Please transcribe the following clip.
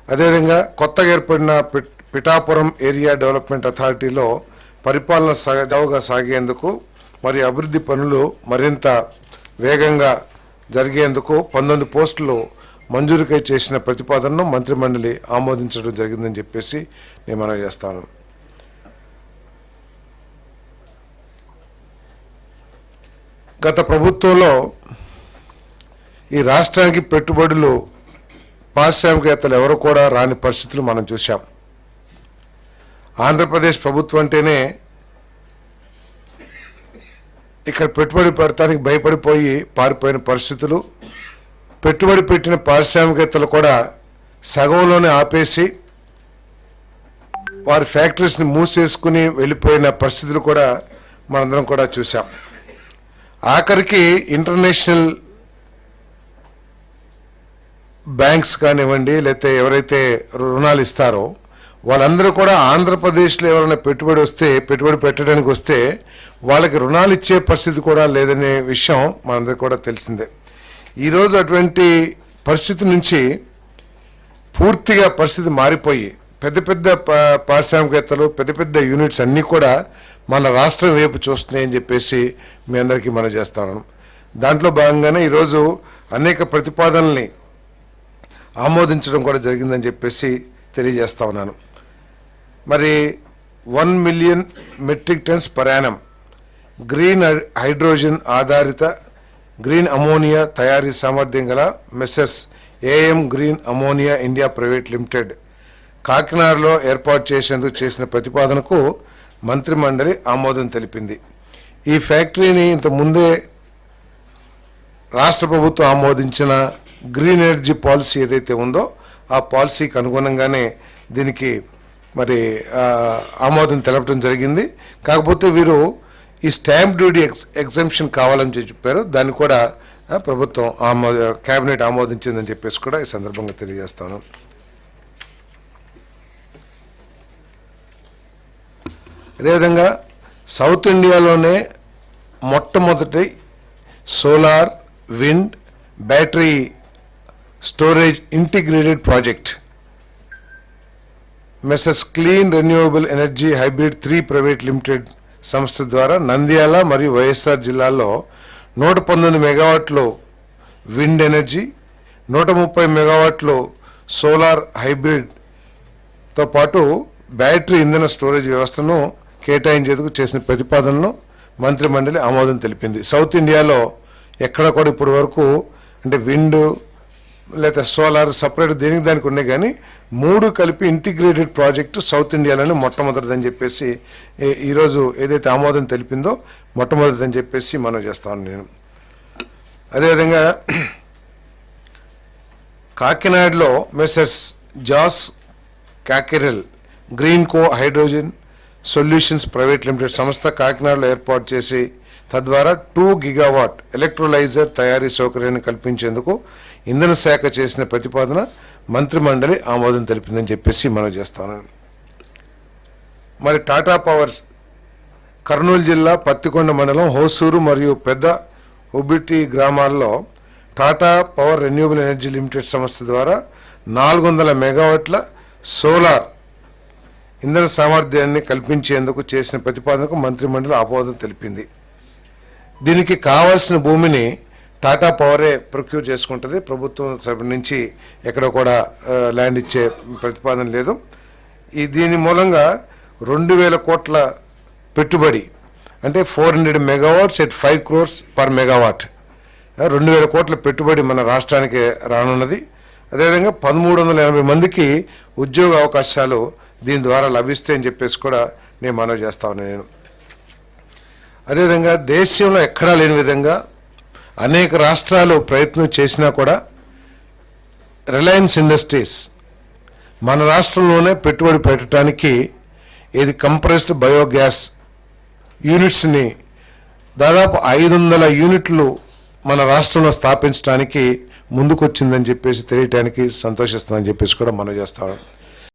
అదేవిధంగా కొత్తగా ఏర్పడిన పిఠాపురం ఏరియా డెవలప్మెంట్ అథారిటీలో పరిపాలన సజావుగా సాగేందుకు మరియు అభివృద్ధి పనులు మరింత వేగంగా జరిగేందుకు 19 పోస్టులు మంజూరుకై చేసిన ప్రతిపాదనను మంత్రిమండలి ఆమోదించడం జరిగిందని చెప్పేసి నేను మనవి చేస్తాను. గత ప్రభుత్వంలో ఈ రాష్ట్రానికి పెట్టుబడులు పారిశ్రామికవేత్తలు ఎవరు కూడా రాని పరిస్థితులు మనం చూసాం. ఆంధ్రప్రదేశ్ ప్రభుత్వం అంటేనే ఇక్కడ పెట్టుబడి పెడతానికి భయపడిపోయి పారిపోయిన పరిస్థితులు, పెట్టుబడి పెట్టిన పారిశ్రామికవేత్తలు కూడా సగంలోనే ఆపేసి వారి ఫ్యాక్టరీస్ని మూసేసుకుని వెళ్ళిపోయిన పరిస్థితులు కూడా మనందరం కూడా చూసాం. ఆఖరికి ఇంటర్నేషనల్ బ్యాంక్స్ కానివ్వండి, లేకపోతే ఎవరైతే రుణాలు ఇస్తారో వాళ్ళందరూ కూడా ఆంధ్రప్రదేశ్లో ఎవరైనా పెట్టుబడి పెట్టడానికి వస్తే వాళ్ళకి రుణాలు ఇచ్చే పరిస్థితి కూడా లేదనే విషయం మనందరికీ కూడా తెలిసిందే. ఈరోజు అటువంటి పరిస్థితి నుంచి పూర్తిగా పరిస్థితి మారిపోయి పెద్ద పెద్ద పారిశ్రామికవేత్తలు, పెద్ద పెద్ద యూనిట్స్ అన్నీ కూడా మన రాష్ట్రం వైపు చూస్తున్నాయని చెప్పేసి మీ అందరికీ మనం చేస్తాను. దాంట్లో భాగంగానే ఈరోజు అనేక ప్రతిపాదనల్ని ఆమోదించడం కూడా జరిగిందని చెప్పేసి తెలియజేస్తా ఉన్నాను. మరి 1 million metric tons per annum green hydrogen ఆధారిత గ్రీన్ అమోనియా తయారీ సామర్థ్యం గల మెసెస్ AM green ammonia India private limited కాకినాడలో ఏర్పాటు చేసేందుకు చేసిన ప్రతిపాదనకు మంత్రిమండలి ఆమోదం తెలిపింది. ఈ ఫ్యాక్టరీని ఇంతకుముందే రాష్ట్ర ప్రభుత్వం ఆమోదించిన గ్రీన్ ఎనర్జీ పాలసీ ఏదైతే ఉందో ఆ పాలసీకి అనుగుణంగానే దీనికి మరి ఆమోదం తెలపడం జరిగింది. కాకపోతే వీరు ఈ స్టాంప్ డ్యూటీ ఎగ్జంప్షన్ కావాలని చెప్పారు. దాన్ని కూడా ప్రభుత్వం కేబినెట్ ఆమోదించిందని చెప్పేసి కూడా ఈ సందర్భంగా తెలియజేస్తాను. అదేవిధంగా సౌత్ ఇండియాలోనే మొట్టమొదటి solar, wind, battery storage integrated project మెసెస్ clean renewable energy hybrid 3 private limited సంస్థ ద్వారా నంద్యాల మరియు వైఎస్ఆర్ జిల్లాల్లో 119 మెగావాట్లు విండ్ ఎనర్జీ, 130 మెగావాట్లు సోలార్ హైబ్రిడ్తో పాటు బ్యాటరీ ఇంధన స్టోరేజ్ వ్యవస్థను కేటాయించేందుకు చేసిన ప్రతిపాదనను మంత్రిమండలి ఆమోదం తెలిపింది. సౌత్ ఇండియాలో ఎక్కడ కూడా ఇప్పటి వరకు అంటే విండ్ లేదా సోలార్ సపరేట్ దేనికి దానికి ఉన్నాయి, కానీ 3 కలిపి ఇంటిగ్రేటెడ్ ప్రాజెక్టు సౌత్ ఇండియాలోనే మొట్టమొదటిదని చెప్పేసి ఈరోజు ఏదైతే ఆమోదం తెలిపిందో మొట్టమొదటిదని చెప్పేసి మనం చేస్తాను నేను. అదేవిధంగా కాకినాడలో మెసెస్ జాస్ కాకెరెల్ గ్రీన్ కో హైడ్రోజన్ సొల్యూషన్స్ ప్రైవేట్ లిమిటెడ్ సంస్థ కాకినాడలో ఏర్పాటు చేసి తద్వారా 2 గిగావాట్ ఎలక్ట్రోలైజర్ తయారీ సౌకర్యాన్ని కల్పించేందుకు ఇంధన శాఖ చేసిన ప్రతిపాదన మంత్రిమండలి ఆమోదం తెలిపిందని చెప్పేసి మనం చేస్తాను. మరి టాటా పవర్స్ కర్నూలు జిల్లా పత్తికొండ మండలం హోసూరు మరియు పెద్ద ఉబిటి గ్రామాల్లో Tata power renewable energy limited సంస్థ ద్వారా 400 మెగావాట్ల సోలార్ ఇంధన సామర్థ్యాన్ని కల్పించేందుకు చేసిన ప్రతిపాదనకు మంత్రిమండలి ఆమోదం తెలిపింది. దీనికి కావాల్సిన భూమిని టాటా పవరే ప్రొక్యూర్ చేసుకుంటుంది. ప్రభుత్వం తరపు నుంచి ఎక్కడ కూడా ల్యాండ్ ఇచ్చే ప్రతిపాదన లేదు. దీని మూలంగా 2000 కోట్ల పెట్టుబడి అంటే 400 megawatts at 5 crores per megawatt 2000 కోట్ల పెట్టుబడి మన రాష్ట్రానికి రానున్నది. అదేవిధంగా 1380 మందికి ఉద్యోగ అవకాశాలు దీని ద్వారా లభిస్తాయని చెప్పేసి కూడా నేను మనవి చేస్తాను నేను. అదేవిధంగా దేశంలో ఎక్కడా లేని విధంగా అనేక రాష్ట్రాలు ప్రయత్నం చేసినా కూడా రిలయన్స్ ఇండస్ట్రీస్ మన రాష్ట్రంలోనే పెట్టుబడి పెట్టడానికి ఇది కంప్రెస్డ్ బయోగ్యాస్ యూనిట్స్ని దాదాపు 500 యూనిట్లు మన రాష్ట్రంలో స్థాపించడానికి ముందుకొచ్చిందని చెప్పేసి తెలియటానికి సంతోషిస్తామని చెప్పేసి కూడా మనం చేస్తాం.